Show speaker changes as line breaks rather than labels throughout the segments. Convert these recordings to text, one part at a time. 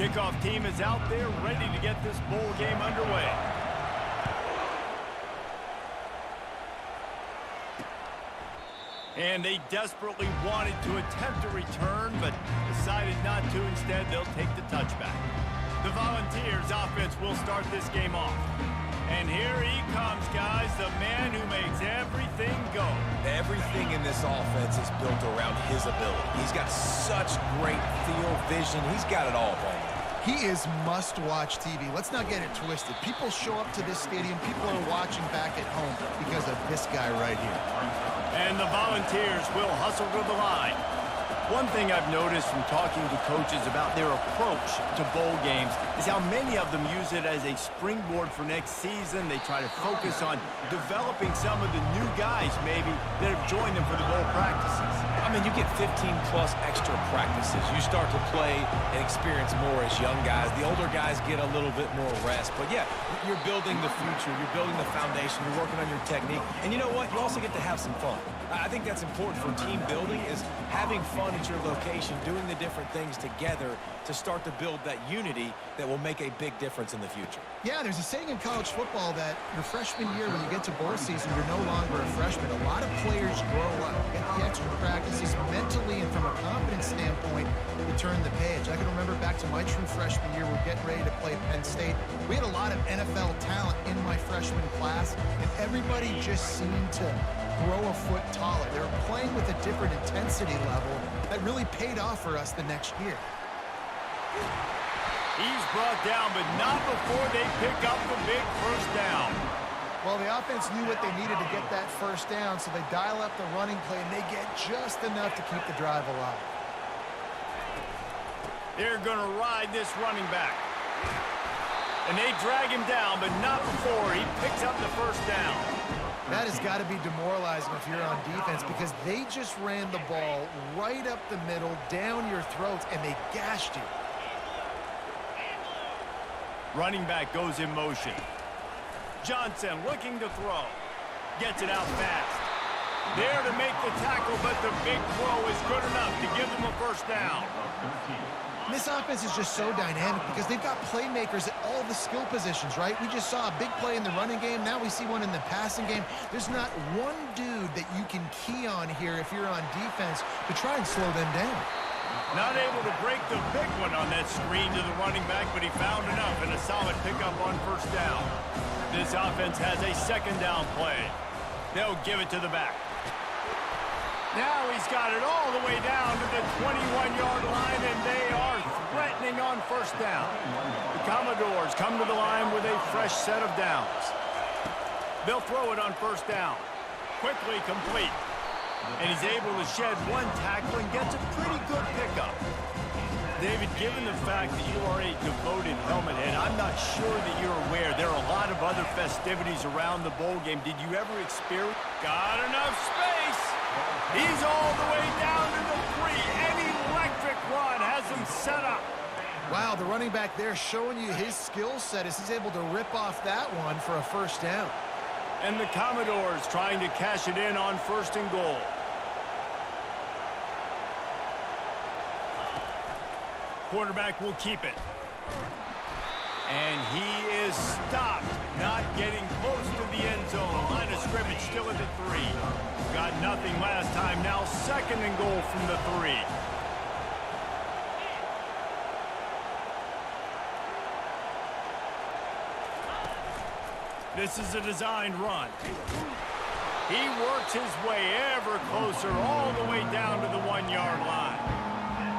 Kickoff team is out there ready to get this bowl game underway. And they desperately wanted to attempt a return, but decided not to. Instead, they'll take the touchback. The Volunteers offense will start this game off. And here he comes, guys, the man who makes everything go.
Everything in this offense is built around his ability. He's got such great field vision. He's got it all going.
He is must-watch TV. Let's not get it twisted. People show up to this stadium. People are watching back at home because of this guy right here.
And the Volunteers will hustle to the line. One thing I've noticed from talking to coaches about their approach to bowl games is how many of them use it as a springboard for next season. They try to focus on developing some of the new guys, maybe, that have joined them for the bowl practices.
I mean, you get 15-plus extra practices. You start to play and experience more as young guys. The older guys get a little bit more rest. But, yeah, you're building the future. You're building the foundation. You're working on your technique. And you know what? You also get to have some fun. I think that's important for team building, is having fun at your location, doing the different things together to start to build that unity that will make a big difference in the future.
Yeah, there's a saying in college football that your freshman year, when you get to bowl season, you're no longer a freshman. A lot of players grow up, get the extra practices mentally, and from a confidence standpoint, you turn the page. I can remember back to my true freshman year, we're getting ready to play Penn State. We had a lot of NFL talent in my freshman class, and everybody just seemed to grow a foot taller. They were playing with a different intensity level that really paid off for us the next year.
He's brought down, but not before they pick up the big first down.
Well, the offense knew what they needed to get that first down, so they dial up the running play, and they get just enough to keep the drive alive.
They're going to ride this running back. And they drag him down, but not before he picks up the first down.
That has got to be demoralizing if you're on defense, because they just ran the ball right up the middle, down your throats, and they gashed you.
Running back goes in motion. Johnson looking to throw. Gets it out fast. There to make the tackle, but the big throw is good enough to give them a first down.
This offense is just so dynamic because they've got playmakers at all the skill positions, right? We just saw a big play in the running game. Now we see one in the passing game. There's not one dude that you can key on here if you're on defense to try and slow them down.
Not able to break the big one on that screen to the running back, but he found enough and a solid pickup on first down. This offense has a second down play. They'll give it to the back. Now he's got it all the way down to the 21-yard line, and they are threatening on first down. The Commodores come to the line with a fresh set of downs. They'll throw it on first down. Quickly complete. And he's able to shed one tackle and gets a pretty good pickup. David, given the fact that you are a devoted helmet head, I'm not sure that you're aware there are a lot of other festivities around the bowl game. Did you ever experience? Got enough space. He's all the way down to the 3. An electric run has him set up.
Wow, the running back there showing you his skill set as he's able to rip off that one for a first down.
And the Commodores trying to cash it in on first and goal. Quarterback will keep it. And he is stopped, not getting close to the end zone. Line of scrimmage still at the 3. Got nothing last time. Now second and goal from the 3. This is a designed run. He works his way ever closer all the way down to the 1-yard line.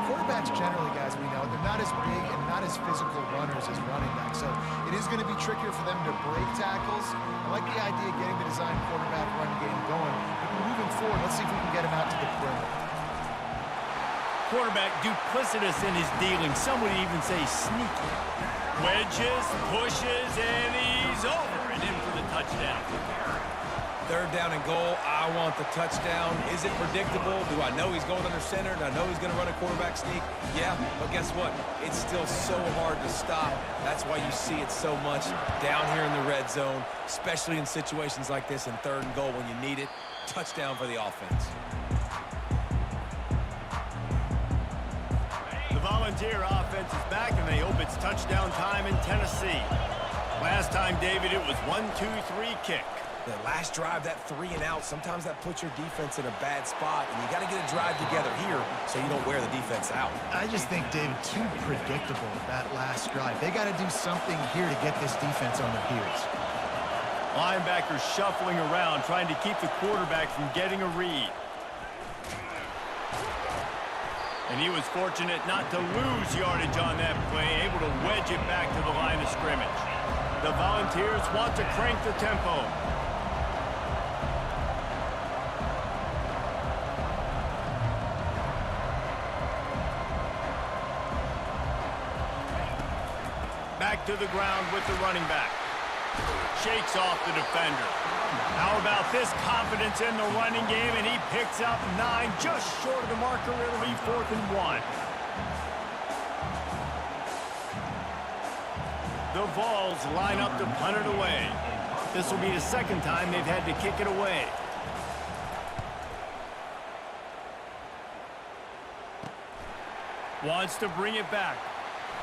Quarterbacks generally, guys, we know, they're not as big and not as physical runners as running backs. So it is going to be trickier for them to break tackles. I like the idea of getting the design quarterback run game going. But moving forward, let's see if we can get him out to the perimeter.
Quarterback duplicitous in his dealing. Some would even say sneaky. Wedges, pushes, and he's over and in for the touchdown.
Third down and goal. I want the touchdown. Is it predictable? Do I know he's going under center? Do I know he's going to run a quarterback sneak? Yeah, but guess what? It's still so hard to stop. That's why you see it so much down here in the red zone, especially in situations like this in third and goal when you need it. Touchdown for the offense.
The Volunteer offense is back, and they hope it's touchdown time in Tennessee. Last time, David, it was 1-2-3 kick.
The last drive, that 3 and out, sometimes that puts your defense in a bad spot, and you got to get a drive together here so you don't wear the defense out.
I just think, David, too predictable that last drive. They got to do something here to get this defense on their heels.
Linebackers shuffling around, trying to keep the quarterback from getting a read. And he was fortunate not to lose yardage on that play, able to wedge it back to the line of scrimmage. The Volunteers want to crank the tempo. Back to the ground with the running back. Shakes off the defender. How about this confidence in the running game, and he picks up 9, just short of the marker. It'll be 4th and 1. The Vols line up to punt it away. This will be the second time they've had to kick it away. Wants to bring it back.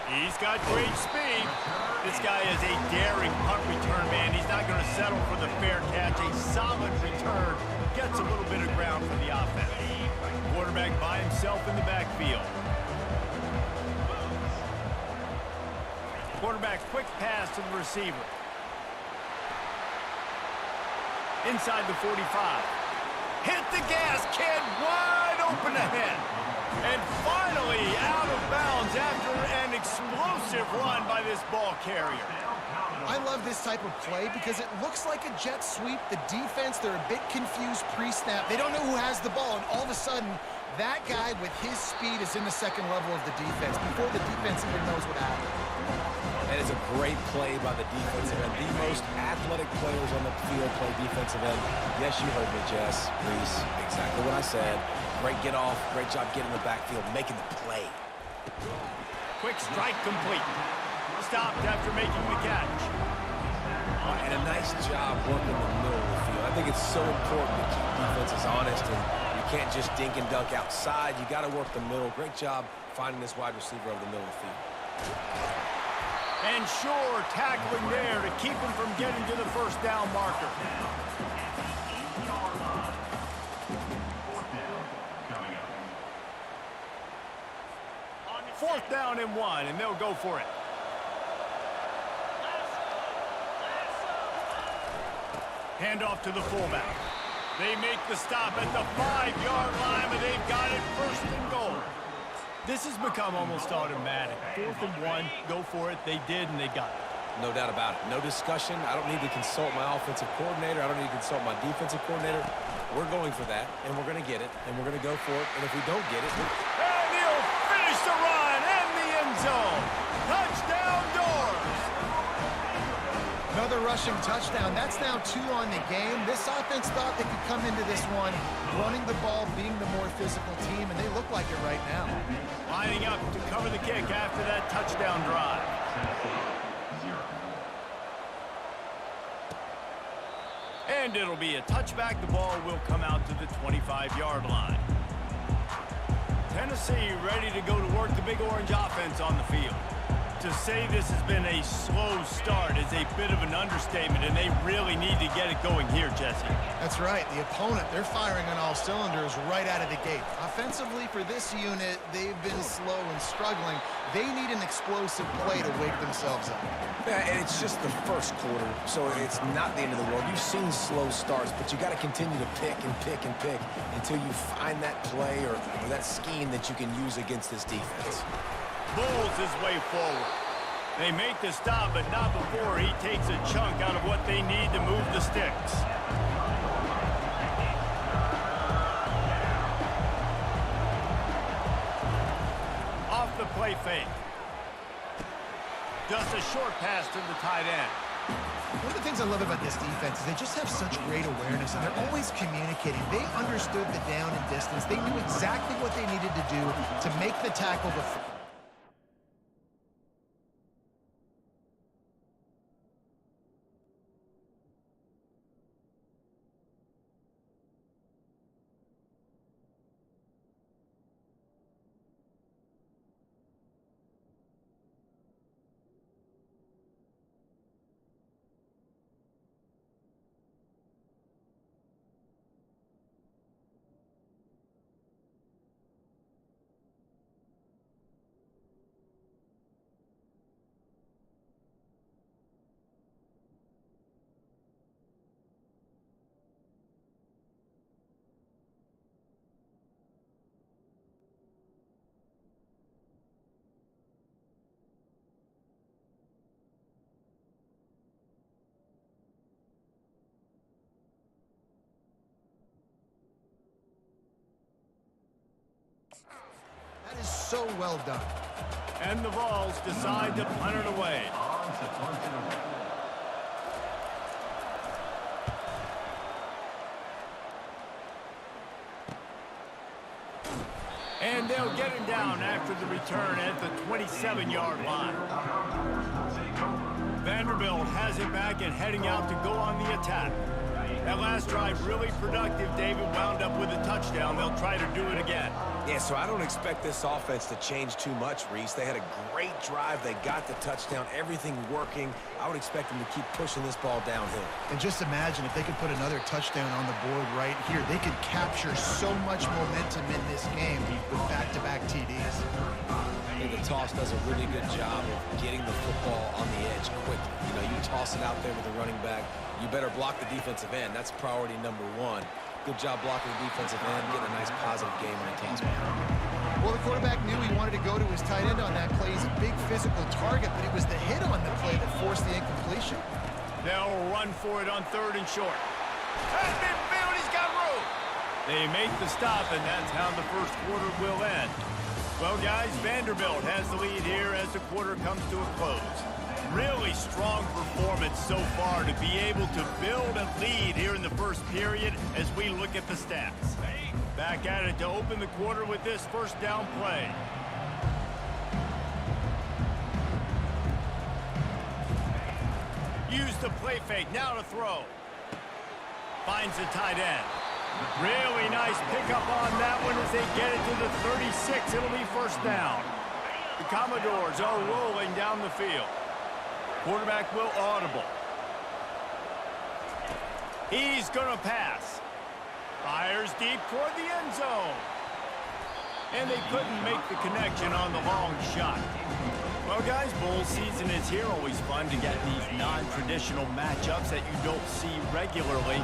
He's got great speed. This guy is a daring punt return man. He's not going to settle for the fair catch. A solid return. Gets a little bit of ground for the offense. Quarterback by himself in the backfield. Quarterback quick pass to the receiver. Inside the 45. Hit the gas, kid. Wide open ahead. And finally out of bounds after an explosive run by this ball carrier.
I love this type of play because it looks like a jet sweep. The defense, they're a bit confused pre-snap. They don't know who has the ball, and all of a sudden, that guy with his speed is in the second level of the defense before the defense even knows what happened.
That is a great play by the defensive end. The most athletic players on the field play defensive end. Yes, you heard me, Jess, Reese. Exactly what I said. Great get off. Great job getting in the backfield, making the play.
Quick strike complete. Stopped after making the catch.
And a nice job working the middle of the field. I think it's so important to keep defenses honest, and you can't just dink and dunk outside. You got to work the middle. Great job finding this wide receiver over the middle of the field.
And sure, tackling there to keep him from getting to the first down marker. Fourth down and 1, and they'll go for it. Handoff to the fullback. They make the stop at the 5-yard line, but they've got it 1st and goal. This has become almost automatic. 4th and 1, go for it. They did, and they got it.
No doubt about it. No discussion. I don't need to consult my offensive coordinator. I don't need to consult my defensive coordinator. We're going for that, and we're going to get it, and we're going to go for it. And if we don't get it,
and he'll finish the run in the end zone. Touchdown, Doors.
Another rushing touchdown. That's now 2 on the game. This offense thought they could come into this one running the ball, being the more physical team, and they look like it right now.
Lining up to cover the kick after that touchdown drive. And it'll be a touchback. The ball will come out to the 25-yard line. Tennessee ready to go to work the Big Orange offense on the field. To say this has been a slow start is a bit of an understatement, and they really need to get it going here, Jesse.
That's right. The opponent, they're firing on all cylinders right out of the gate. Offensively, for this unit, they've been slow and struggling. They need an explosive play to wake themselves up.
yeah, and it's just the first quarter, so it's not the end of the world. You've seen slow starts, but you got to continue to pick and pick and pick until you find that play or that scheme that you can use against this defense.
Bulls his way forward. They make the stop, but not before he takes a chunk out of what they need to move the sticks. Off the play fake. Just a short pass to the tight end.
One of the things I love about this defense is they just have such great awareness, and they're always communicating. They understood the down and distance. They knew exactly what they needed to do to make the tackle before. so well done.
And the Vols decide to punt it away. And they'll get him down after the return at the 27-yard line. Vanderbilt has it back and heading out to go on the attack. That last drive really productive. David wound up with a touchdown. They'll try to do it again.
Yeah, so I don't expect this offense to change too much, Reese. They had a great drive. They got the touchdown. Everything working. I would expect them to keep pushing this ball downhill.
And just imagine if they could put another touchdown on the board right here. They could capture so much momentum in this game with back-to-back TDs.
I think the toss does a really good job of getting the football on the edge quickly. You know, you toss it out there with the running back. You better block the defensive end. That's priority number one. Good job blocking the defensive end, getting a nice positive game on the toss back.
Well, the quarterback knew he wanted to go to his tight end on that play. He's a big physical target, but it was the hit on the play that forced the incompletion.
They'll run for it on 3rd and short. Has been filled. He's got room. They make the stop, and that's how the first quarter will end. Well, guys, Vanderbilt has the lead here as the quarter comes to a close. Really strong performance so far to be able to build a lead here in the first period as we look at the stats. Back at it to open the quarter with this first down play. Use the play fake, now to throw. Finds the tight end. Really nice pickup on that one as they get it to the 36. It'll be first down. The Commodores are rolling down the field. Quarterback will audible. He's going to pass. Fires deep toward the end zone. And they couldn't make the connection on the long shot. Well, guys, bowl season is here. Always fun to get these non-traditional matchups that you don't see regularly.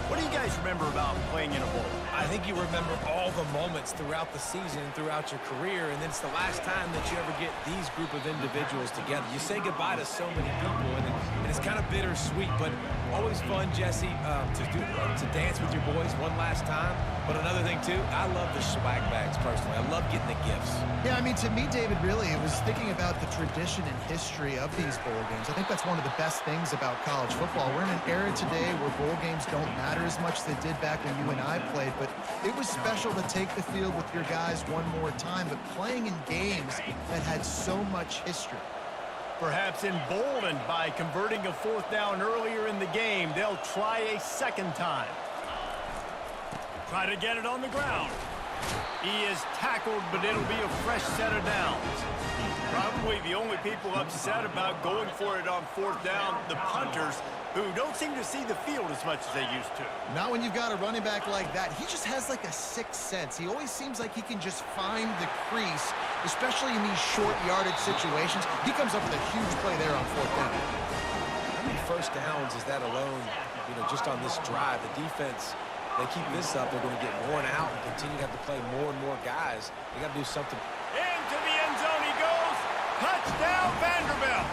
What do you guys remember about playing in a bowl?
I think you remember all the moments throughout the season and throughout your career, and then it's the last time that you ever get these group of individuals together. You say goodbye to so many people, and it's kind of bittersweet, but always fun, Jesse, to dance with your boys one last time. But another thing, too, I love the swag bags, personally. I love getting the gifts.
Yeah, I mean, to me, David, really, it was thinking about the tradition and history of these bowl games. I think that's one of the best things about college football. We're in an era today where bowl games don't matter as much as they did back when you and I played, but it was special to take the field with your guys one more time, but playing in games that had so much history.
Perhaps emboldened by converting a 4th down earlier in the game, they'll try a second time. Try to get it on the ground. He is tackled, but it'll be a fresh set of downs. Probably the only people upset about going for it on 4th down, the punters, who don't seem to see the field as much as they used to.
Not when you've got a running back like that. He just has like a sixth sense. He always seems like he can just find the crease, especially in these short yardage situations. He comes up with a huge play there on 4th down.
How many first downs is that alone, just on this drive? The defense, they keep this up, they're going to get worn out and continue to have to play more and more guys. They got to do something.
Into the end zone he goes. Touchdown, Vanderbilt.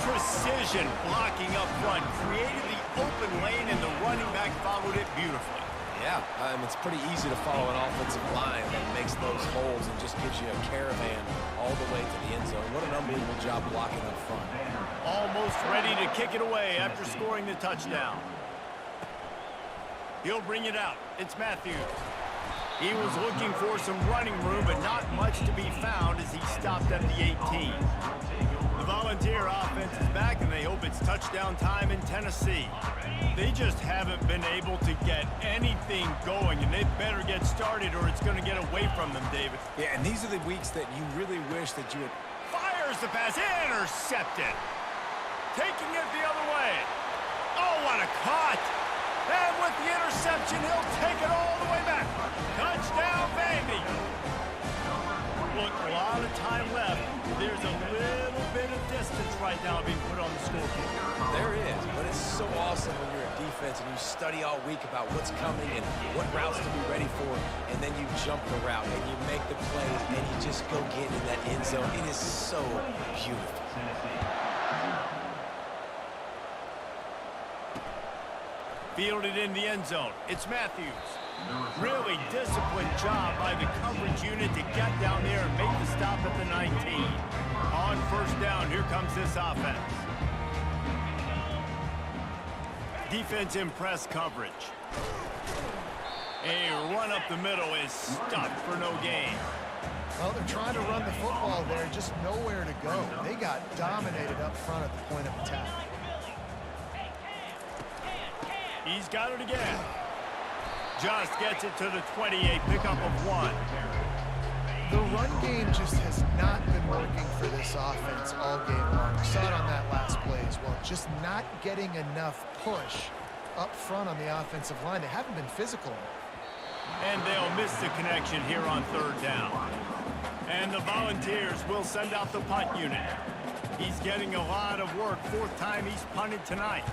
Precision blocking up front created the open lane, and the running back followed it beautifully.
Yeah, it's pretty easy to follow an offensive line that makes those holes and just gives you a caravan all the way to the end zone. What an unbelievable job blocking up front.
Almost ready to kick it away after scoring the touchdown. He'll bring it out. It's Matthews. He was looking for some running room, but not much to be found as he stopped at the 18. The Volunteer offense is back, and they hope it's touchdown time in Tennessee. They just haven't been able to get anything going, and they better get started or it's going to get away from them, David.
Yeah, and these are the weeks that you really wish that you had...
Fires the pass, intercepted. Taking it the other way. Oh, what a cut. And with the interception, he'll take it all the way back. Touchdown, Vandy. Look, a lot of time left. There's a little bit of distance right now being put on the scoreboard.
There is, but it's so awesome when you're a defense and you study all week about what's coming and what routes to be ready for, and then you jump the route and you make the plays and you just go get in that end zone. It is so beautiful.
Fielded in the end zone. It's Matthews. Really disciplined job by the coverage unit to get down there and make the stop at the 19. On first down, here comes this offense. Defense in press coverage. A run up the middle is stuffed for no gain.
Well, they're trying to run the football there, just nowhere to go. They got dominated up front at the point of attack.
He's got it again. Just gets it to the 28, pickup of 1.
The run game just has not been working for this offense all game long. We saw it on that last play as well. Just not getting enough push up front on the offensive line. They haven't been physical enough.
And they'll miss the connection here on third down. And the Volunteers will send out the punt unit. He's getting a lot of work. 4th time he's punted tonight.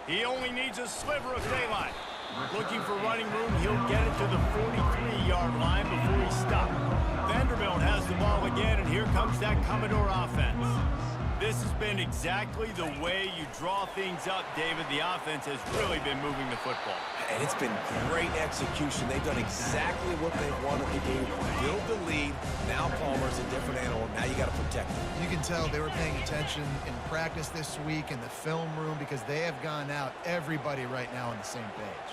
He only needs a sliver of daylight. Looking for running room, he'll get it to the 43-yard line before he's stopped. Vanderbilt has the ball again, and here comes that Commodore offense. This has been exactly the way you draw things up, David. The offense has really been moving the football.
And it's been great execution. They've done exactly what they wanted to do. Build the lead. Now Palmer's a different animal. Now you got to protect him.
You can tell they were paying attention in practice this week in the film room because they have gone out, everybody right now on the same page.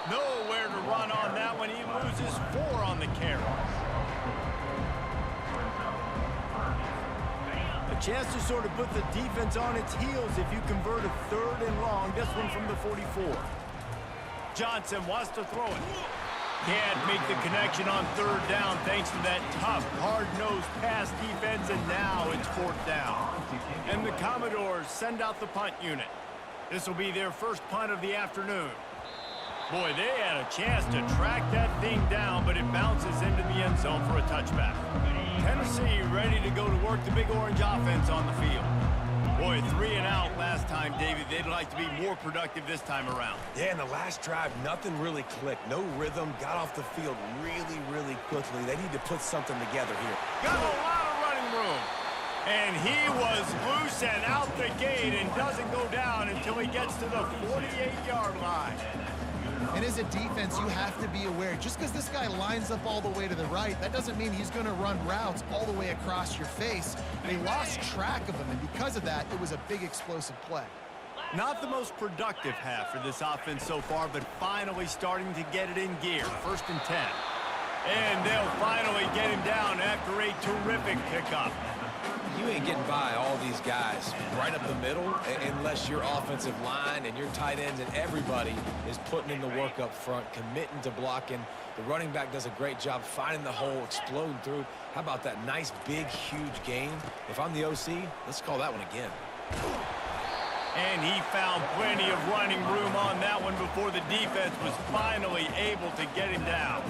Nowhere to run on that one. He loses 4 on the carry. A chance to sort of put the defense on its heels if you convert a 3rd and long. This one from the 44. Johnson wants to throw it. Can't make the connection on 3rd down thanks to that tough, hard-nosed pass defense, and now it's 4th down. And the Commodores send out the punt unit. This will be their first punt of the afternoon. Boy, they had a chance to track that thing down, but it bounces into the end zone for a touchback. Tennessee ready to go to work the Big Orange offense on the field. Boy, 3 and out last time, David. They'd like to be more productive this time around.
Yeah, in the last drive, nothing really clicked. No rhythm. Got off the field really, really quickly. They need to put something together here.
Got a lot of running room. And he was loose and out the gate and doesn't go down until he gets to the 48-yard line.
And as a defense, you have to be aware, just because this guy lines up all the way to the right, that doesn't mean he's going to run routes all the way across your face. They lost track of him, and because of that, it was a big explosive play.
Not the most productive half for this offense so far, but finally starting to get it in gear. 1st and 10. And they'll finally get him down after a terrific pickup.
You ain't getting by all these guys right up the middle unless your offensive line and your tight ends and everybody is putting in the work up front, committing to blocking. The running back does a great job finding the hole, exploding through. How about that nice, big, huge gain? If I'm the OC, let's call that one again.
And he found plenty of running room on that one before the defense was finally able to get him down.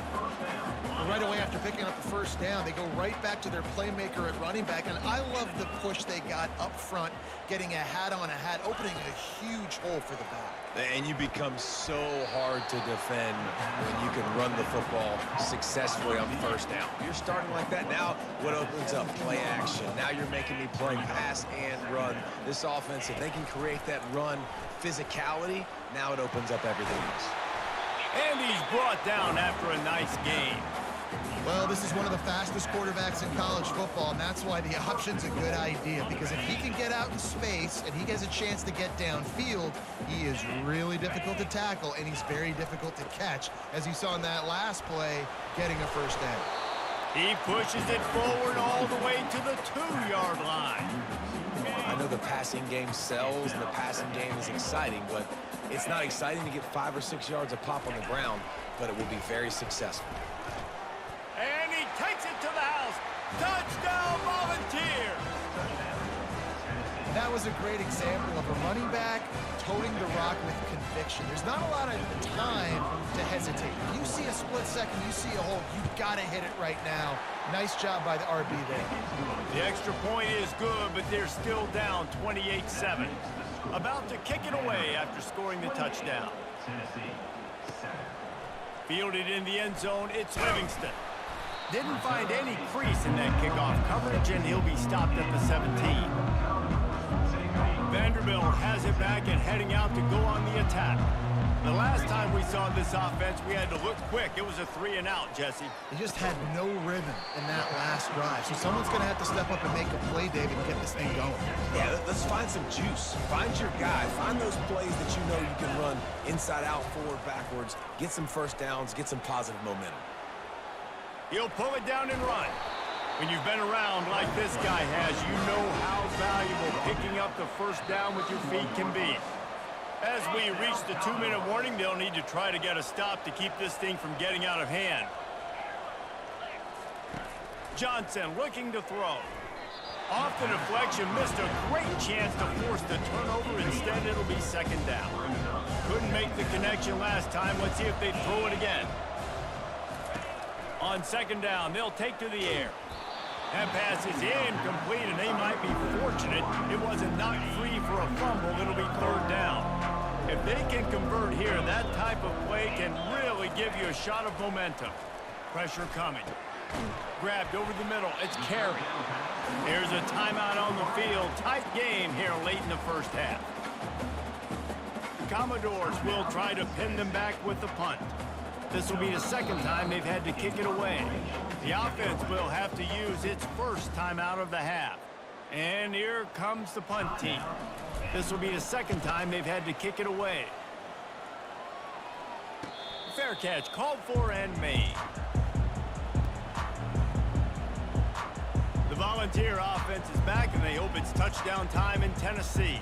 Right away after picking up the 1st down, they go right back to their playmaker at running back, and I love the push they got up front, getting a hat on a hat, opening a huge hole for the back.
And you become so hard to defend when you can run the football successfully on 1st down. You're starting like that. Now what opens up? Play action. Now you're making me play pass and run. This offense, if they can create that run physicality, now it opens up everything else.
And he's brought down after a nice game.
Well, this is one of the fastest quarterbacks in college football, and that's why the option's a good idea, because if he can get out in space and he gets a chance to get downfield, he is really difficult to tackle, and he's very difficult to catch, as you saw in that last play, getting a 1st down.
He pushes it forward all the way to the 2-yard line.
I know the passing game sells and the passing game is exciting, but it's not exciting to get 5 or 6 yards a pop on the ground, but it will be very successful.
And he takes it to the house. Touchdown, Volunteers!
That was a great example of a running back toting the rock with conviction. There's not a lot of time to hesitate. If you see a split second, you see a hole, you've got to hit it right now. Nice job by the RB there.
The extra point is good, but they're still down 28-7. About to kick it away after scoring the touchdown. Fielded in the end zone, it's Livingston. Didn't find any crease in that kickoff coverage, and he'll be stopped at the 17. Vanderbilt has it back and heading out to go on the attack. The last time we saw this offense, we had to look quick. It was a 3-and-out, Jesse.
They just had no rhythm in that last drive. So someone's going to have to step up and make a play, David, and get this thing going.
Yeah, let's find some juice. Find your guy. Find those plays that you know you can run inside out, forward, backwards. Get some first downs. Get some positive momentum.
He'll pull it down and run. When you've been around like this guy has, you know how valuable picking up the first down with your feet can be. As we reach the 2-minute warning, they'll need to try to get a stop to keep this thing from getting out of hand. Johnson looking to throw. Off the deflection, missed a great chance to force the turnover. Instead, it'll be second down. Couldn't make the connection last time. Let's see if they throw it again. On second down, they'll take to the air. That pass is incomplete, and they might be fortunate it wasn't knocked free for a fumble. It'll be third down. If they can convert here, that type of play can really give you a shot of momentum. Pressure coming. Grabbed over the middle. It's Carey. Here's a timeout on the field. Tight game here late in the first half. The Commodores will try to pin them back with the punt. This will be the second time they've had to kick it away. The offense will have to use its first timeout of the half. And here comes the punt team. This will be the second time they've had to kick it away. Fair catch called for and made. The Volunteer offense is back, and they hope it's touchdown time in Tennessee.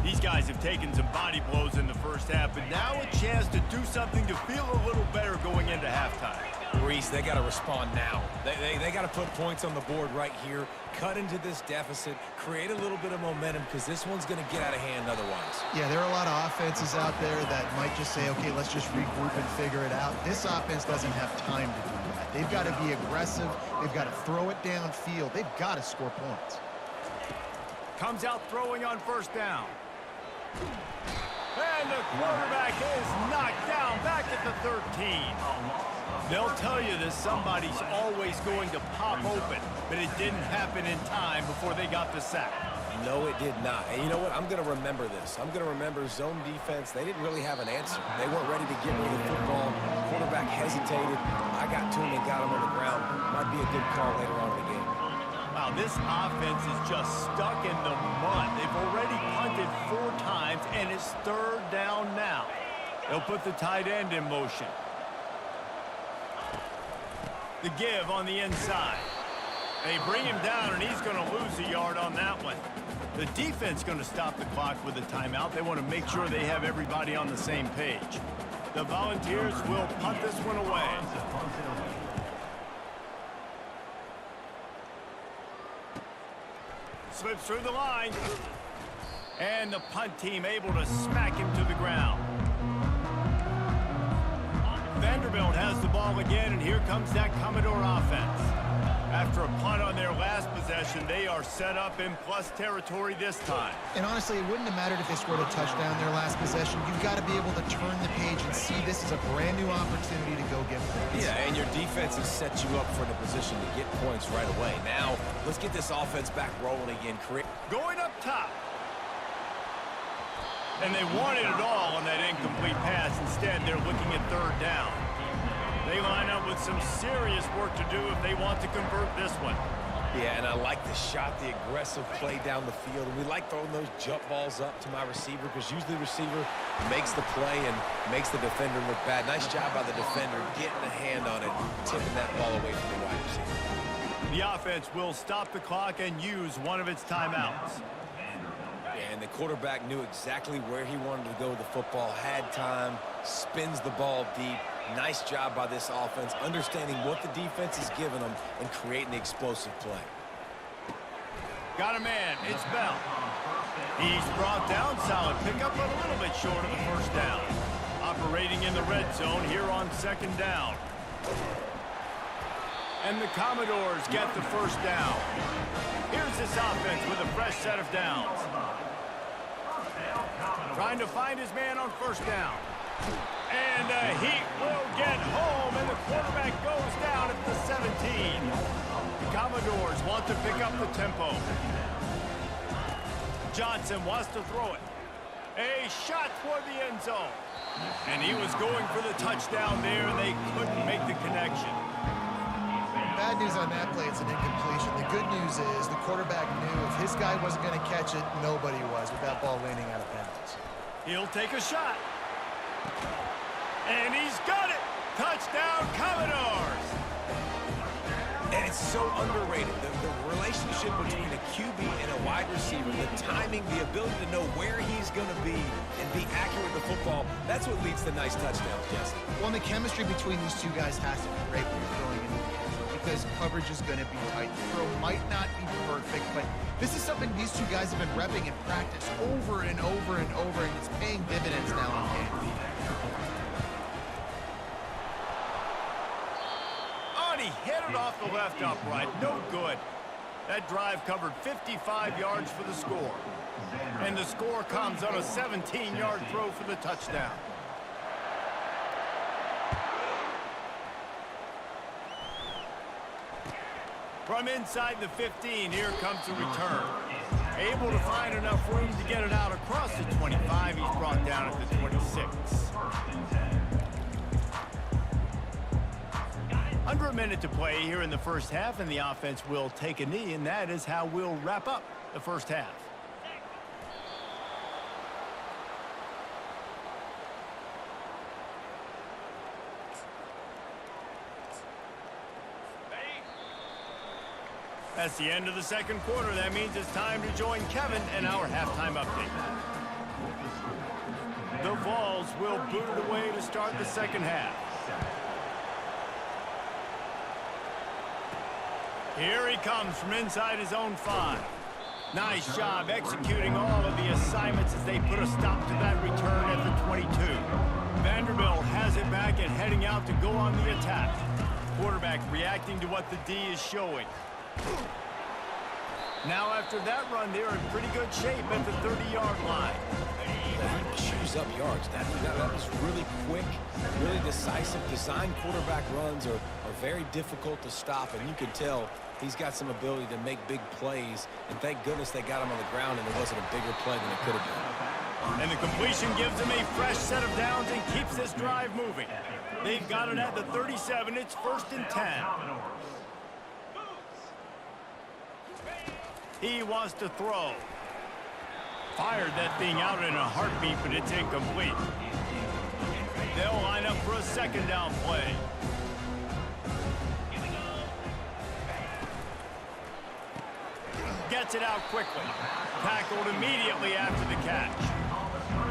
These guys have taken some body blows in the first half, but now a chance to do something to feel a little better going into halftime.
Reese, they got to respond now. They got to put points on the board right here, cut into this deficit, create a little bit of momentum, because this one's going to get out of hand otherwise.
Yeah, there are a lot of offenses out there that might just say, okay, let's just regroup and figure it out. This offense doesn't have time to do that. They've got to be aggressive. They've got to throw it downfield. They've got to score points.
Comes out throwing on first down. And the quarterback is knocked down back at the 13. They'll tell you that somebody's always going to pop open, but it didn't happen in time before they got the sack.
No, it did not. And you know what? I'm going to remember this. I'm going to remember zone defense. They didn't really have an answer. They weren't ready to get rid of the football. Quarterback hesitated. I got to him and got him on the ground. Might be a good call later on in the game.
Wow, this offense is just stuck in the mud. They've already punted 4 times, and it's third down now. They'll put the tight end in motion. The give on the inside. They bring him down, and he's going to lose a yard on that one. The defense going to stop the clock with a timeout. They want to make sure they have everybody on the same page. The Volunteers will punt this one away. Slips through the line. And the punt team able to smack him to the ground. Vanderbilt has the ball again, and here comes that Commodore offense. After a punt on their last possession, they are set up in plus territory this time.
And honestly, it wouldn't have mattered if they scored a touchdown their last possession. You've got to be able to turn the page and see this as a brand new opportunity to go get points.
Yeah, and your defense has set you up for the position to get points right away. Now, let's get this offense back rolling again.
Going up top. And they wanted it all on that incomplete pass. Instead, they're looking at third down. They line up with some serious work to do if they want to convert this one.
Yeah, and I like the shot, the aggressive play down the field. And we like throwing those jump balls up to my receiver, because usually the receiver makes the play and makes the defender look bad. Nice job by the defender getting a hand on it, tipping that ball away from the wide receiver.
The offense will stop the clock and use one of its timeouts.
And the quarterback knew exactly where he wanted to go with the football, had time, spins the ball deep. Nice job by this offense, understanding what the defense is giving them and creating the explosive play.
Got a man. It's Bell. He's brought down. Solid pickup, but a little bit short of the first down. Operating in the red zone here on second down. And the Commodores get the first down. Here's this offense with a fresh set of downs. Trying to find his man on first down. And he will get home, and the quarterback goes down at the 17. The Commodores want to pick up the tempo. Johnson wants to throw it. A shot toward the end zone. And he was going for the touchdown there, and they couldn't make the connection.
Bad news on that play, it's an incompletion. The good news is the quarterback knew if his guy wasn't going to catch it, nobody was with that ball landing out of bounds.
He'll take a shot. And he's got it. Touchdown, Commodores.
And it's so underrated. The relationship between a QB and a wide receiver, the timing, the ability to know where he's going to be and be accurate with the football, that's what leads to nice touchdowns, Jesse.
Well, and the chemistry between these two guys has to be great when you're throwing into the end zone because coverage is going to be tight. The throw might not be perfect, but this is something these two guys have been repping in practice over and over and over, and it's paying dividends now in game.
He hit it off the left upright. No good. That drive covered 55 yards for the score. And the score comes on a 17-yard throw for the touchdown. From inside the 15, here comes the return. Able to find enough room to get it out across the 25. He's brought down at the 26. Under a minute to play here in the first half, and the offense will take a knee, and that is how we'll wrap up the first half. That's the end of the second quarter. That means it's time to join Kevin in our halftime update. The Vols will boot it away to start the second half. Here he comes from inside his own 5. Nice job executing all of the assignments as they put a stop to that return at the 22. Vanderbilt has it back and heading out to go on the attack. Quarterback reacting to what the D is showing. Now after that run, they're in pretty good shape at the 30-yard line.
He chews up yards. That was really quick, really decisive. Design quarterback runs are very difficult to stop, and you can tell he's got some ability to make big plays, and thank goodness they got him on the ground and there wasn't a bigger play than it could have been.
And the completion gives them a fresh set of downs and keeps this drive moving. They've got it at the 37. It's 1st and 10. He wants to throw. Fired that thing out in a heartbeat, but it's incomplete. They'll line up for a second down play. Gets it out quickly. Tackled immediately after the catch.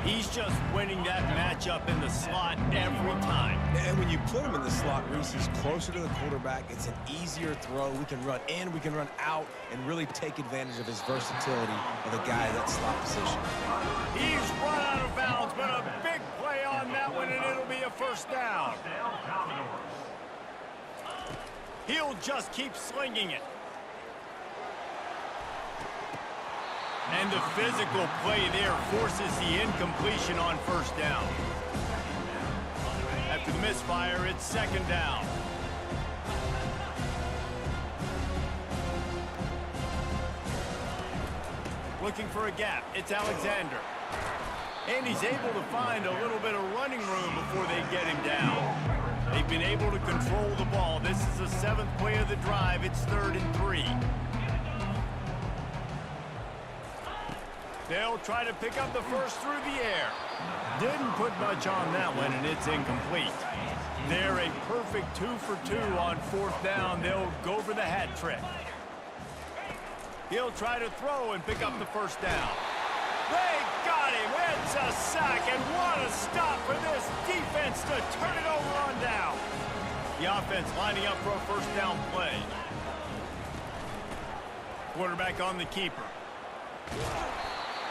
He's just winning that matchup in the slot every time.
And when you put him in the slot, Reese, he's closer to the quarterback. It's an easier throw. We can run in, we can run out, and really take advantage of his versatility of the guy in that slot position.
He's run out of bounds, but a big play on that one, and it'll be a first down. He'll just keep slinging it. And the physical play there forces the incompletion on first down. After the misfire, it's second down. Looking for a gap. It's Alexander. And he's able to find a little bit of running room before they get him down. They've been able to control the ball. This is the 7th play of the drive. It's 3rd and 3. They'll try to pick up the first through the air. Didn't put much on that one, and it's incomplete. They're a perfect 2 for 2 on 4th down. They'll go for the hat trick. He'll try to throw and pick up the first down. They got him. It's a sack, and what a stop for this defense to turn it over on down. The offense lining up for a first down play. Quarterback on the keeper.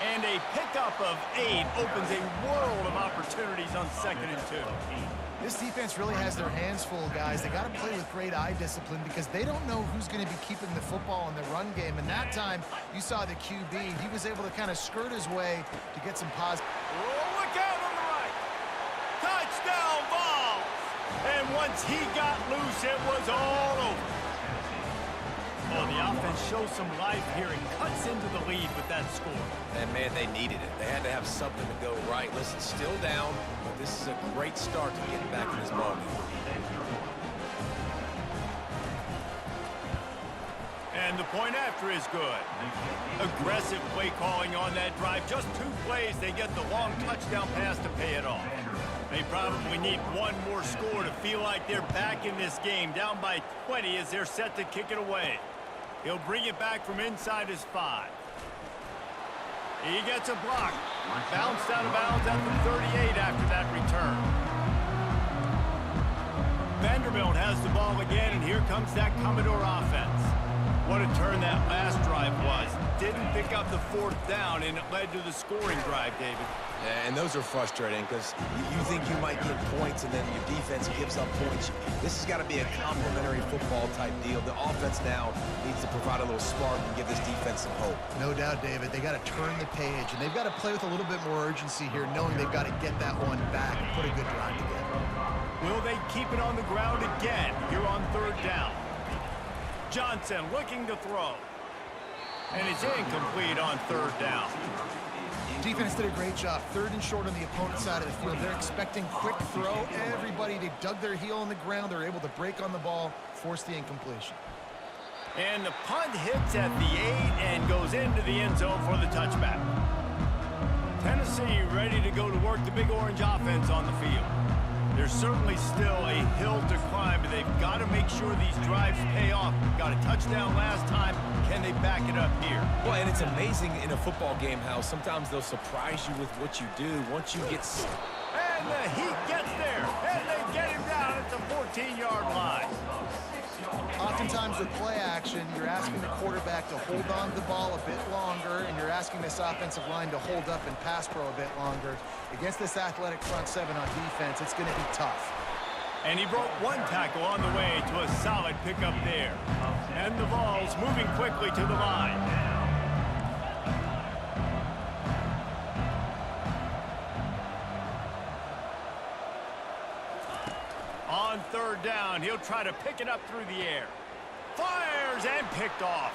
And a pickup of 8 opens a world of opportunities on 2nd and 2.
This defense really has their hands full, guys. They got to play with great eye discipline because they don't know who's going to be keeping the football in the run game. And that time, you saw the QB. He was able to kind of skirt his way to get some positive.
Oh, look out on the right. Touchdown ball. And once he got loose, it was all over. Oh, the offense shows some life here and cuts into the lead with that score.
And, man, they needed it. They had to have something to go right. Listen, still down, but this is a great start to getting back in this ballgame.
And the point after is good. Aggressive play calling on that drive. Just 2 plays, they get the long touchdown pass to pay it off. They probably need one more score to feel like they're back in this game, down by 20 as they're set to kick it away. He'll bring it back from inside his 5. He gets a block. Bounced out of bounds at the 38 after that return. Vanderbilt has the ball again, and here comes that Commodore offense. What a turn that last drive was. Didn't pick up the 4th down, and it led to the scoring drive, David.
Yeah, and those are frustrating because you think you might get points and then your defense gives up points. This has got to be a complementary football type deal. The offense now needs to provide a little spark and give this defense some hope.
No doubt, David. They got to turn the page, and they've got to play with a little bit more urgency here, knowing they've got to get that one back and put a good drive together.
Will they keep it on the ground again here on 3rd down? Johnson looking to throw. And it's incomplete on 3rd down.
Defense did a great job. 3rd and short on the opponent's side of the field. They're expecting quick throw. Everybody, they dug their heel on the ground. They're able to break on the ball, force the incompletion.
And the punt hits at the 8 and goes into the end zone for the touchback. Tennessee ready to go to work the Big Orange offense on the field. There's certainly still a hill to climb, but they've got to make sure these drives pay off. Got a touchdown last time. Can they back it up here?
Well, and it's amazing in a football game how sometimes they'll surprise you with what you do once you get...
And the Heat gets there, and they get him down at the 14-yard line.
Oftentimes with play action, you're asking the quarterback to hold on to the ball a bit longer, and you're asking this offensive line to hold up and pass pro a bit longer. Against this athletic front 7 on defense, it's going to be tough.
And he broke 1 tackle on the way to a solid pickup there. And the Vols moving quickly to the line. On 3rd down, he'll try to pick it up through the air. Fires and picked off.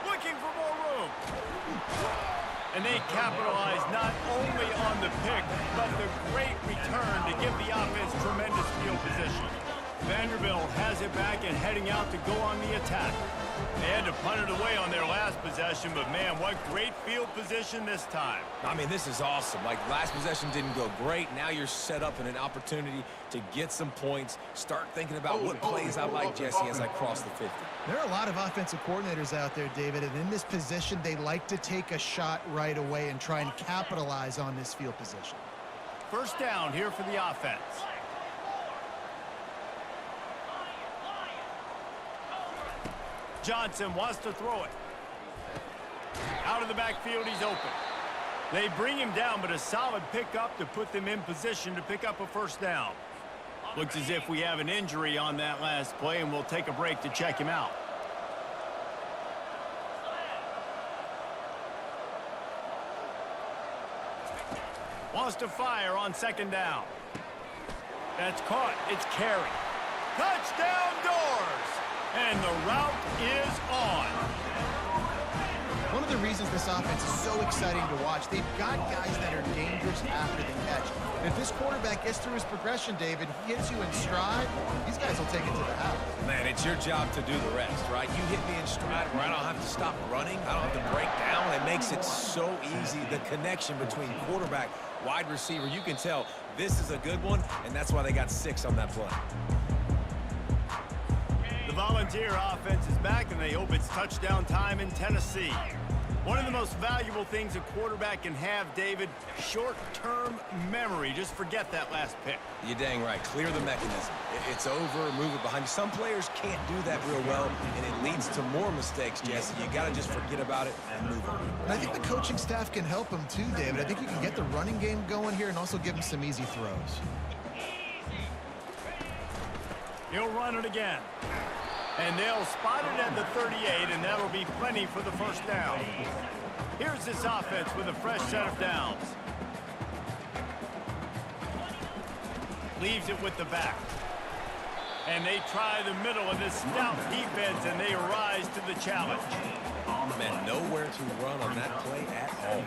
Looking for more room. And they capitalize not only on the pick, but the great return to give the offense tremendous field position. Vanderbilt has it back and heading out to go on the attack. They had to punt it away on their last possession, but man, what great field position this time.
I mean, this is awesome. Like, last possession didn't go great. Now you're set up in an opportunity to get some points. Start thinking about what plays I like, Jesse, as I cross the 50.
There are a lot of offensive coordinators out there, David, and in this position, they like to take a shot right away and try and capitalize on this field position.
1st down here for the offense. Johnson wants to throw it. Out of the backfield, he's open. They bring him down, but a solid pickup to put them in position to pick up a 1st down. Looks as if we have an injury on that last play, and we'll take a break to check him out. Wants to fire on 2nd down. That's caught. It's carried. Touchdown Doors! And the route is on.
One of the reasons this offense is so exciting to watch, they've got guys that are dangerous after the catch. And if this quarterback gets through his progression, David, he hits you in stride, these guys will take it to the house.
Man, it's your job to do the rest, right? You hit me in stride where I don't have to stop running. I don't have to break down. It makes it so easy. The connection between quarterback, wide receiver, you can tell this is a good one, and that's why they got 6 on that play.
The Volunteer offense is back, and they hope it's touchdown time in Tennessee. One of the most valuable things a quarterback can have, David, short-term memory. Just forget that last pick.
You're dang right. Clear the mechanism. It's over, move it behind you. Some players can't do that real well, and it leads to more mistakes, Jesse. You got to just forget about it and move on.
And I think the coaching staff can help him too, David. I think you can get the running game going here and also give him some easy throws.
He'll run it again. And they'll spot it at the 38, and that'll be plenty for the 1st down. Here's this offense with a fresh set of downs. Leaves it with the back. And they try the middle of this stout defense, and they rise to the challenge.
Man, nowhere to run on that play at all.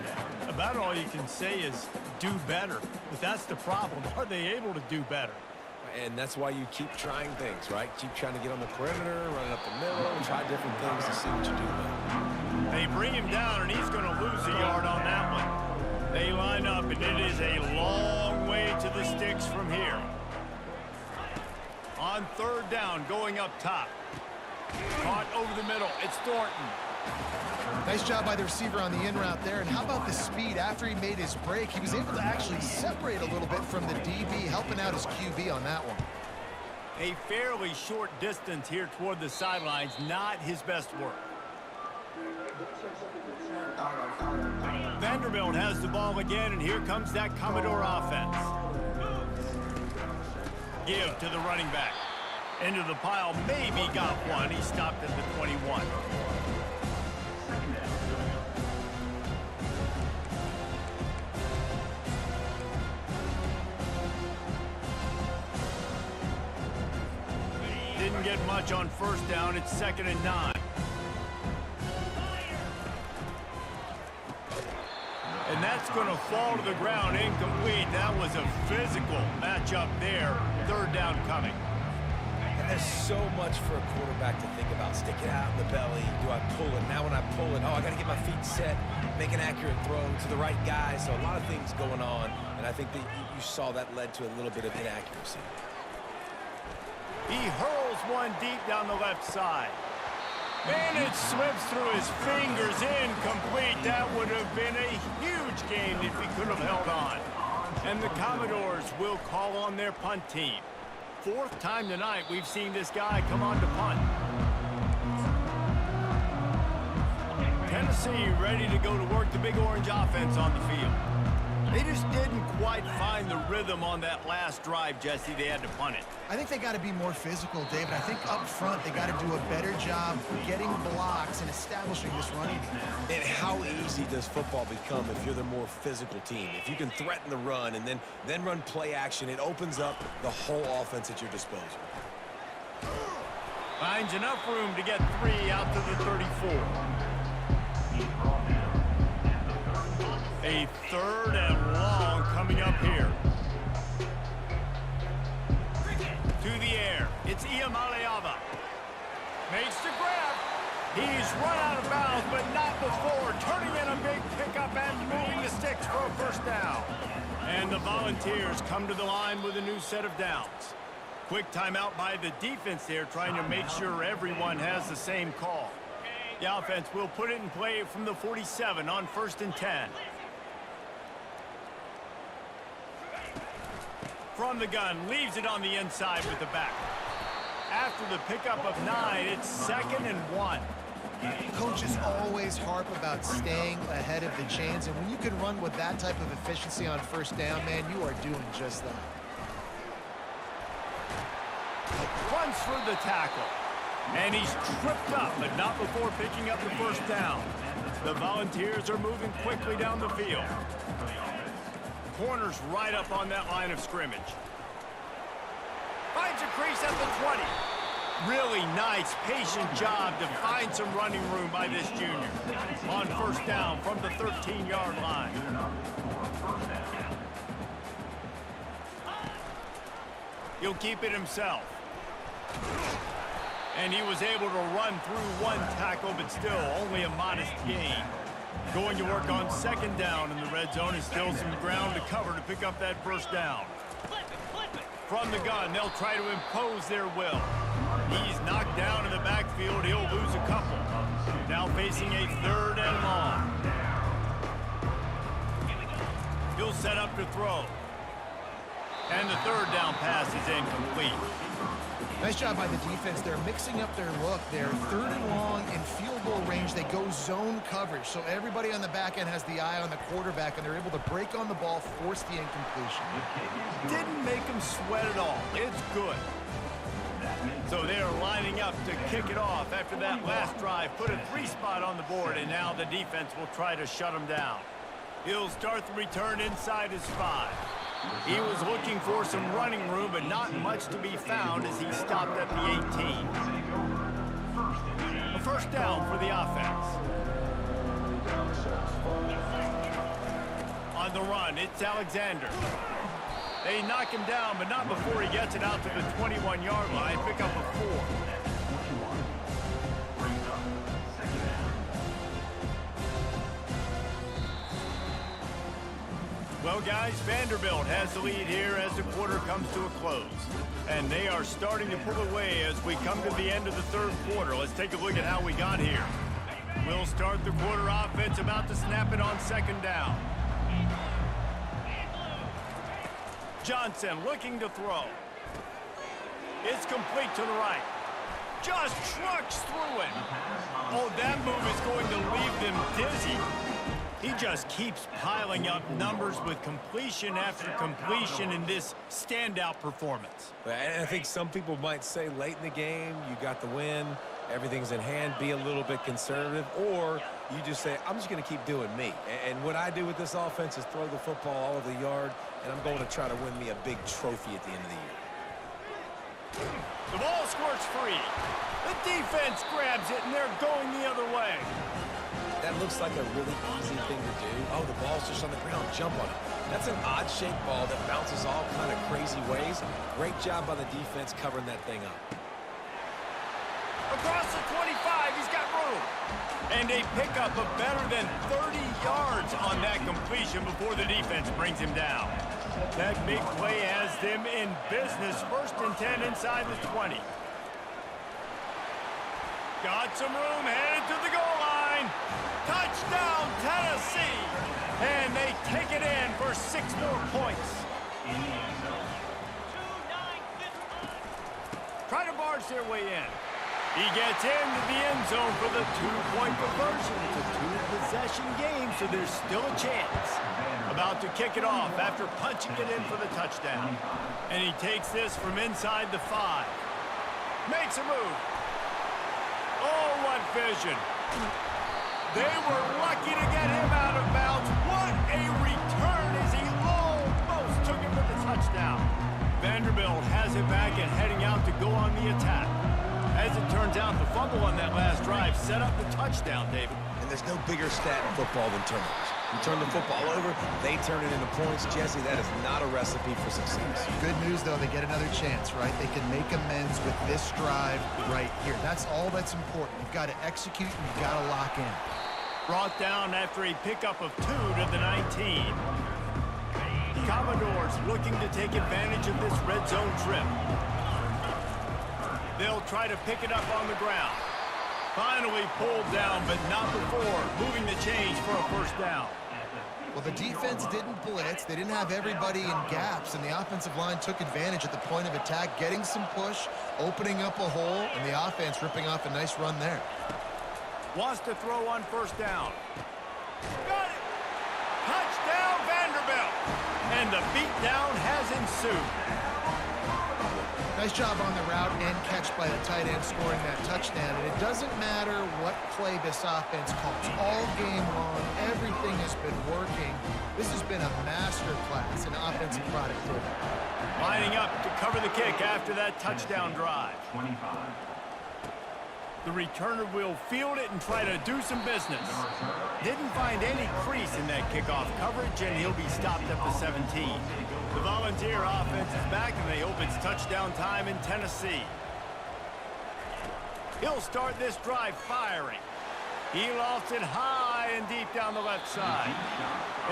About all you can say is do better. But that's the problem. Are they able to do better?
And that's why you keep trying things, right? Keep trying to get on the perimeter, run up the middle, try different things to see what you do there.
They bring him down, and he's going to lose a yard on that one. They line up, and it is a long way to the sticks from here. On third down, going up top. Caught over the middle. It's Thornton.
Nice job by the receiver on the in route there. And how about the speed? After he made his break, he was able to actually separate a little bit from the DB, helping out his QB on that one.
A fairly short distance here toward the sidelines, not his best work. Vanderbilt has the ball again, and here comes that Commodore offense. Give to the running back. Into the pile, maybe got one. He stopped at the 21. Didn't get much on first down. It's 2nd and 9. And that's going to fall to the ground, incomplete. That was a physical matchup there. Third down coming.
There's so much for a quarterback to think about. Stick it out in the belly. Do I pull it? Now when I pull it, I got to get my feet set, make an accurate throw to the right guy. So a lot of things going on, and I think that you saw that led to a little bit of inaccuracy.
He hurls one deep down the left side. And it slips through his fingers, incomplete. That would have been a huge game if he could have held on. And the Commodores will call on their punt team. 4th time tonight we've seen this guy come on to punt. Tennessee ready to go to work the Big Orange offense on the field. They just didn't quite find the rhythm on that last drive, Jesse. They had to punt it.
I think they got to be more physical, David. I think up front they got to do a better job getting blocks and establishing this running game.
And how easy does football become if you're the more physical team? If you can threaten the run and then run play action, it opens up the whole offense at your disposal.
Finds enough room to get 3 out to the 34. A 3rd and long coming up here. To the air. It's Ncaa. Makes the grab. He's run out of bounds, but not before. Turning in a big pickup and moving the sticks for a first down. And the Volunteers come to the line with a new set of downs. Quick timeout by the defense there, trying to make sure everyone has the same call. The offense will put it in play from the 47 on 1st and 10. From the gun, leaves it on the inside with the back. After the pickup of 9, it's 2nd and 1.
Coaches always harp about staying ahead of the chains, and when you can run with that type of efficiency on first down, man, you are doing just that.
Runs for the tackle. And he's tripped up, but not before picking up the first down. The Volunteers are moving quickly down the field. Corners right up on that line of scrimmage. Finds a crease at the 20. Really nice, patient job to find some running room by this junior. On first down from the 13-yard line. He'll keep it himself. And he was able to run through one tackle, but still only a modest gain. Going to work on 2nd down in the red zone. Is still some ground to cover to pick up that first down. From the gun, they'll try to impose their will. He's knocked down in the backfield. He'll lose a couple. Now facing a 3rd and long. He'll set up to throw. And the 3rd down pass is incomplete.
Nice job by the defense. They're mixing up their look. They're 3rd and long in field goal range. They go zone coverage. So everybody on the back end has the eye on the quarterback, and they're able to break on the ball, force the incompletion.
Didn't make them sweat at all. It's good. So they are lining up to kick it off after that last drive. Put a 3 spot on the board, and now the defense will try to shut them down. He'll start the return inside his 5. He was looking for some running room, but not much to be found as he stopped at the 18. A first down for the offense. On the run, it's Alexander. They knock him down, but not before he gets it out to the 21-yard line. Pick up a 4. Well, guys, Vanderbilt has the lead here as the quarter comes to a close. And they are starting to pull away as we come to the end of the third quarter. Let's take a look at how we got here. We'll start the quarter offense about to snap it on second down. Johnson looking to throw. It's complete to the right. Just trucks through it. Oh, that move is going to leave them dizzy. He just keeps piling up numbers with completion after completion in this standout performance.
And I think some people might say late in the game, you got the win, everything's in hand, be a little bit conservative, or you just say, I'm just going to keep doing me. And what I do with this offense is throw the football all over the yard, and I'm going to try to win me a big trophy at the end of the year.
The ball squirts free. The defense grabs it, and they're going the other way.
That looks like a really easy thing to do. Oh, the ball's just on the ground. Jump on it. That's an odd-shaped ball that bounces all kind of crazy ways. Great job by the defense covering that thing up.
Across the 25, he's got room. And a pickup of better than 30 yards on that completion before the defense brings him down. That big play has them in business. 1st and 10 inside the 20. Got some room, headed to the goal line. Touchdown, Tennessee. And they take it in for 6 more points. Try to barge their way in. He gets into the end zone for the 2-point conversion. It's a 2-possession game, so there's still a chance. About to kick it off after punching it in for the touchdown. And he takes this from inside the 5. Makes a move. Oh, what vision. They were lucky to get him out of bounds. What a return as he almost took it for the touchdown. Vanderbilt has it back and heading out to go on the attack. As it turns out, the fumble on that last drive set up the touchdown, David.
And there's no bigger stat in football than turnovers. You turn the football over, they turn it into points. Jesse, that is not a recipe for success.
Good news, though, they get another chance, right? They can make amends with this drive right here. That's all that's important. You've got to execute and you've got to lock in.
Brought down after a pickup of 2 to the 19. Commodores looking to take advantage of this red zone trip. They'll try to pick it up on the ground. Finally pulled down, but not before moving the chains for a first down.
Well, the defense didn't blitz. They didn't have everybody in gaps, and the offensive line took advantage at the point of attack, getting some push, opening up a hole, and the offense ripping off a nice run there.
Wants to throw on first down. Got it! Touchdown, Vanderbilt! And the beatdown has ensued.
Nice job on the route and catch by the tight end scoring that touchdown. And it doesn't matter what play this offense calls. All game long, everything has been working. This has been a masterclass in offensive productivity.
Lining up to cover the kick after that touchdown drive. 25. The returner will field it and try to do some business. Didn't find any crease in that kickoff coverage, and he'll be stopped at the 17. The Volunteer offense is back, and they hope it's touchdown time in Tennessee. He'll start this drive firing. He lofts it high and deep down the left side.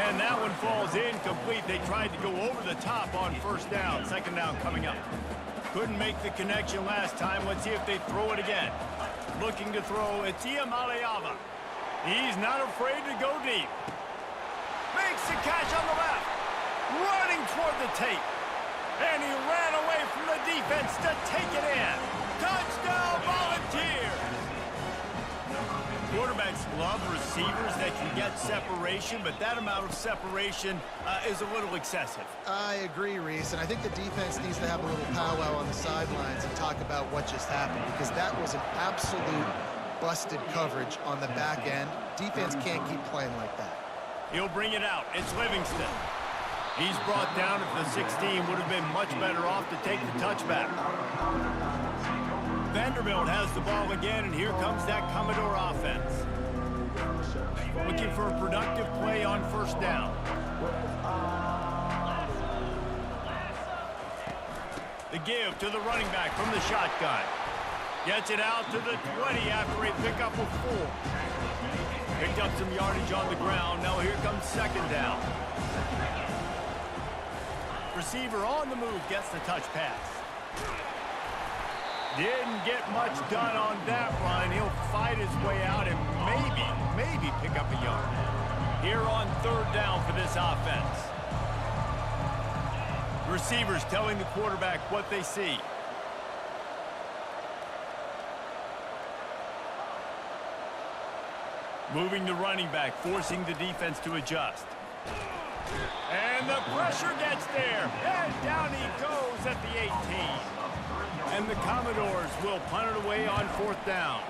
And that one falls incomplete. They tried to go over the top on first down. Second down coming up. Couldn't make the connection last time. Let's see if they throw it again. Looking to throw, it's Ncaa. He's not afraid to go deep. Makes the catch on the left. Running toward the tape. And he ran away from the defense to take it in. Touchdown, Volunteers! Quarterbacks love receivers that can get separation, but that amount of separation is a little excessive.
I agree, Reese, and I think the defense needs to have a little powwow on the sidelines and talk about what just happened, because that was an absolute busted coverage on the back end. Defense can't keep playing like that.
He'll bring it out. It's Livingston. He's brought down at the 16. Would have been much better off to take the touchback. Vanderbilt has the ball again, and here comes that Commodore offense. Looking for a productive play on first down. The give to the running back from the shotgun. Gets it out to the 20 after a pickup of 4. Picked up some yardage on the ground. Now here comes second down. Receiver on the move gets the touch pass. Didn't get much done on that run. He'll fight his way out and maybe pick up a yard. Here on third down for this offense. Receivers telling the quarterback what they see. Moving the running back, forcing the defense to adjust. And the pressure gets there. And down he goes at the 18. And the Commodores will punt it away on fourth down.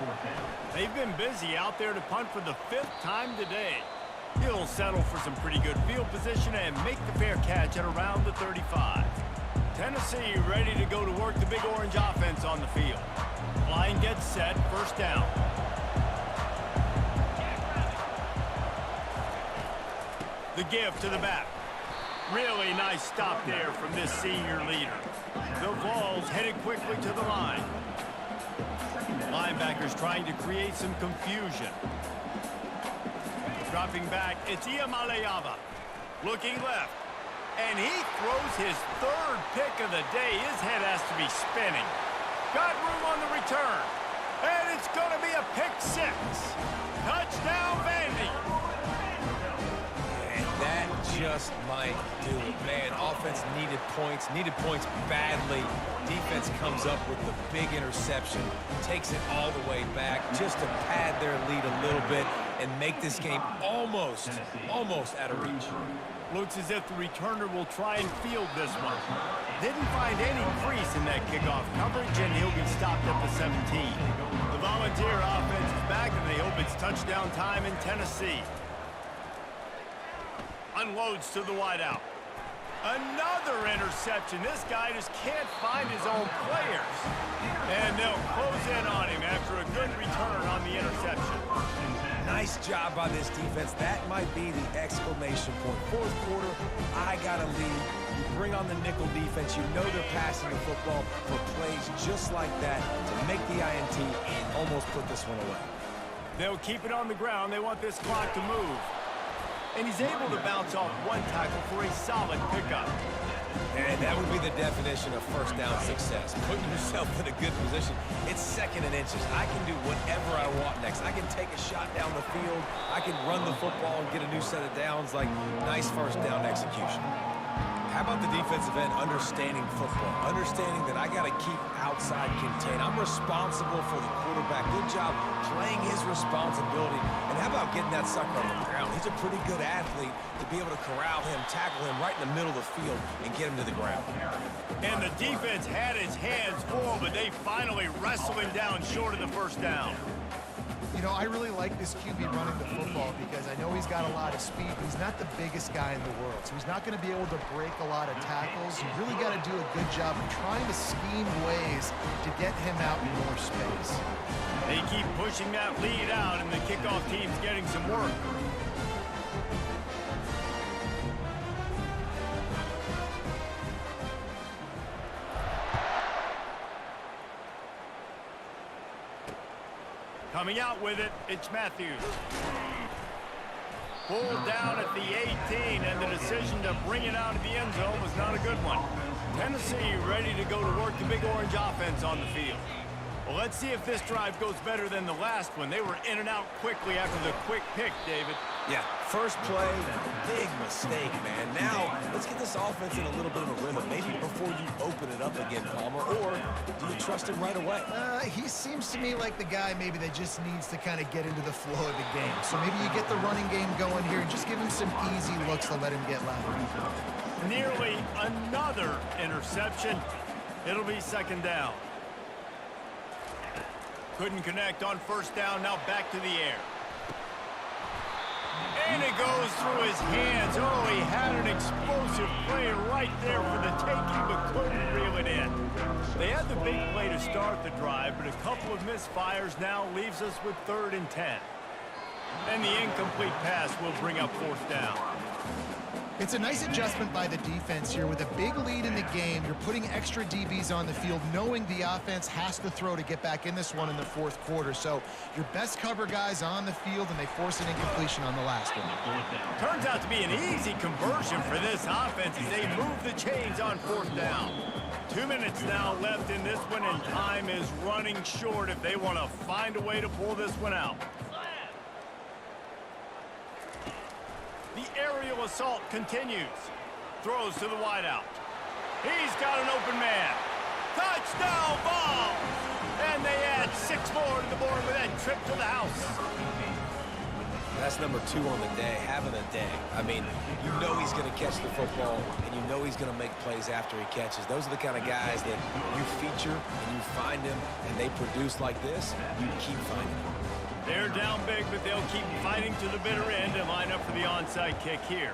They've been busy out there to punt for the 5th time today. He'll settle for some pretty good field position and make the fair catch at around the 35. Tennessee ready to go to work the Big Orange offense on the field. Line gets set, first down. The give to the back. Really nice stop there from this senior leader. The Vols headed quickly to the line. Linebackers trying to create some confusion. Dropping back, it's Iamaleava. Looking left. And he throws his 3rd pick of the day. His head has to be spinning. Got room on the return. And it's going to be a pick 6. Touchdown, Vandy.
That just might do it. Man, offense needed points badly. Defense comes up with the big interception, takes it all the way back just to pad their lead a little bit and make this game almost out of reach.
Looks as if the returner will try and field this one. Didn't find any crease in that kickoff coverage, and he'll get stopped at the 17. The Volunteer offense is back, and they hope it's touchdown time in Tennessee. Unloads to the wideout. Another interception. This guy just can't find his own players. And they'll close in on him after a good return on the interception.
Nice job by this defense. That might be the exclamation point. Fourth quarter, I got a lead. You bring on the nickel defense. You know they're passing the football for plays just like that to make the INT and almost put this one away.
They'll keep it on the ground. They want this clock to move. And he's able to bounce off one tackle for a solid pickup.
And that would be the definition of first down success. Putting yourself in a good position. It's 2nd and inches. I can do whatever I want next. I can take a shot down the field. I can run the football and get a new set of downs. Like, nice first down execution. How about the defensive end understanding football? Understanding that I got to keep outside contained. I'm responsible for the quarterback. Good job playing his responsibility. And how about getting that sucker on the ground? He's a pretty good athlete to be able to corral him, tackle him right in the middle of the field, and get him to the ground.
And the defense had his hands full, but they finally wrestled him down short of the first down.
You know, I really like this QB running the football because I know he's got a lot of speed, but he's not the biggest guy in the world. So he's not going to be able to break a lot of tackles. You really got to do a good job of trying to scheme ways to get him out in more space.
They keep pushing that lead out, and the kickoff team's getting some work. Coming out with it, it's Matthews. Pulled down at the 18, and the decision to bring it out of the end zone was not a good one. Tennessee ready to go to work the Big Orange offense on the field. Well, let's see if this drive goes better than the last one. They were in and out quickly after the quick pick, David.
Yeah, first play, big mistake, man. Now, let's get this offense in a little bit of a rhythm. Maybe before you open it up again, Palmer, or do you trust him right away?
He seems to me like the guy maybe that just needs to kind of get into the flow of the game. So maybe you get the running game going here and just give him some easy looks to let him get louder.
Nearly another interception. It'll be second down. Couldn't connect on first down, now back to the air. And it goes through his hands. Oh, he had an explosive play right there for the taking, but couldn't reel it in. They had the big play to start the drive, but a couple of misfires now leaves us with 3rd and 10. And the incomplete pass will bring up 4th down.
It's a nice adjustment by the defense here. With a big lead in the game, you're putting extra DBs on the field, knowing the offense has to throw to get back in this one in the 4th quarter. So your best cover guys on the field, and they force an incompletion on the last one.
Turns out to be an easy conversion for this offense as they move the chains on 4th down. 2 minutes now left in this one, and time is running short if they want to find a way to pull this one out. The aerial assault continues. Throws to the wideout. He's got an open man. Touchdown ball! And they add 6 more to the board with that trip to the house.
That's number 2 on the day, having a day. I mean, you know he's going to catch the football, and you know he's going to make plays after he catches. Those are the kind of guys that you feature, and you find them, and they produce like this, you keep finding them.
They're down big, but they'll keep fighting to the bitter end and line up for the onside kick here.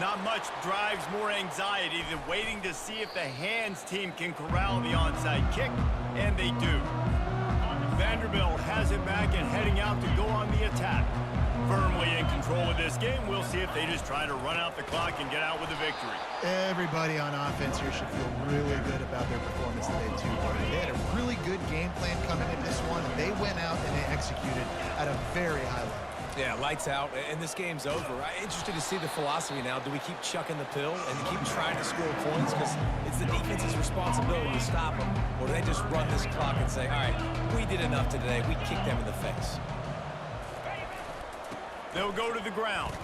Not much drives more anxiety than waiting to see if the hands team can corral the onside kick, and they do. Vanderbilt has it back and heading out to go on the attack. Firmly in control of this game. We'll see if they just try to run out the clock and get out with a victory.
Everybody on offense here should feel really good about their performance today, too. They had a really good game plan coming into this one, and they went out and they executed at a very high level.
Yeah, lights out, and this game's over. I'm interested to see the philosophy now. Do we keep chucking the pill and keep trying to score points because it's the defense's responsibility to stop them? Or do they just run this clock and say, all right, we did enough today. We kicked them in the face.
They'll go to the ground.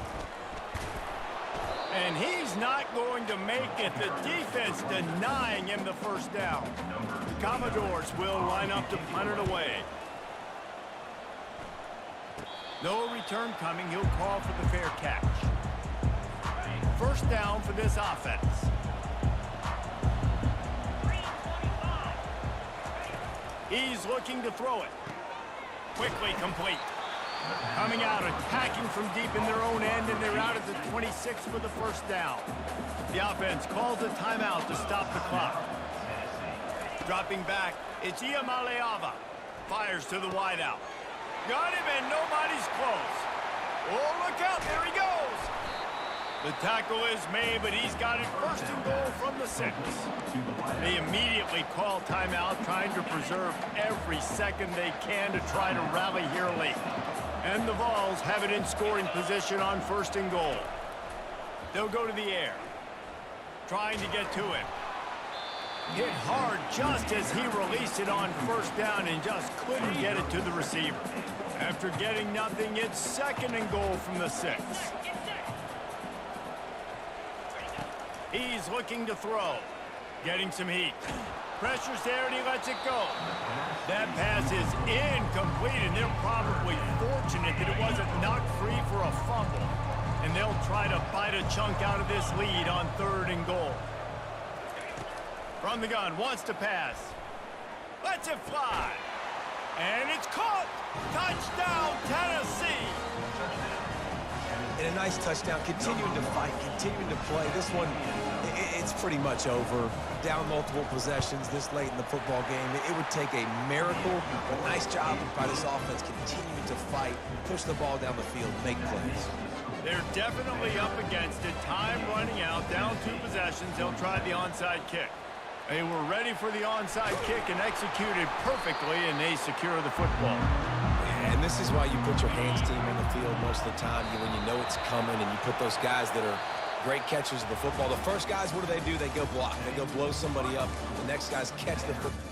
And he's not going to make it. The defense denying him the 1st down. The Commodores will line up to punt it away. No return coming. He'll call for the fair catch. 1st down for this offense. He's looking to throw it. Quickly complete. Coming out, attacking from deep in their own end, and they're out at the 26 for the 1st down. The offense calls a timeout to stop the clock. Dropping back, it's Ncaa. Fires to the wideout. Got him, and nobody's close. Oh, look out, there he goes. The tackle is made, but he's got it 1st and goal from the 6. They immediately call timeout, trying to preserve every second they can to try to rally here late. And the Vols have it in scoring position on 1st and goal. They'll go to the air. Trying to get to him. Hit hard just as he released it on 1st down and just couldn't get it to the receiver. After getting nothing, it's 2nd and goal from the 6. He's looking to throw. Getting some heat. Pressure's there and he lets it go. That pass is incomplete, and they're probably fortunate that it wasn't knocked free for a fumble. And they'll try to bite a chunk out of this lead on 3rd and goal. From the gun, wants to pass. Lets it fly. And it's caught. Touchdown, Tennessee.
And a nice touchdown, continuing to fight, continuing to play. This one, it's pretty much over. Down multiple possessions this late in the football game. It would take a miracle, a nice job by this offense continuing to fight, push the ball down the field, make plays.
They're definitely up against it. Time running out, down 2 possessions. They'll try the onside kick. They were ready for the onside kick and executed perfectly, and they secure the football.
And this is why you put your hands team on the field most of the time when you know it's coming, and you put those guys that are great catchers of the football. The first guys, what do? They go block. They go blow somebody up. The next guys catch the football.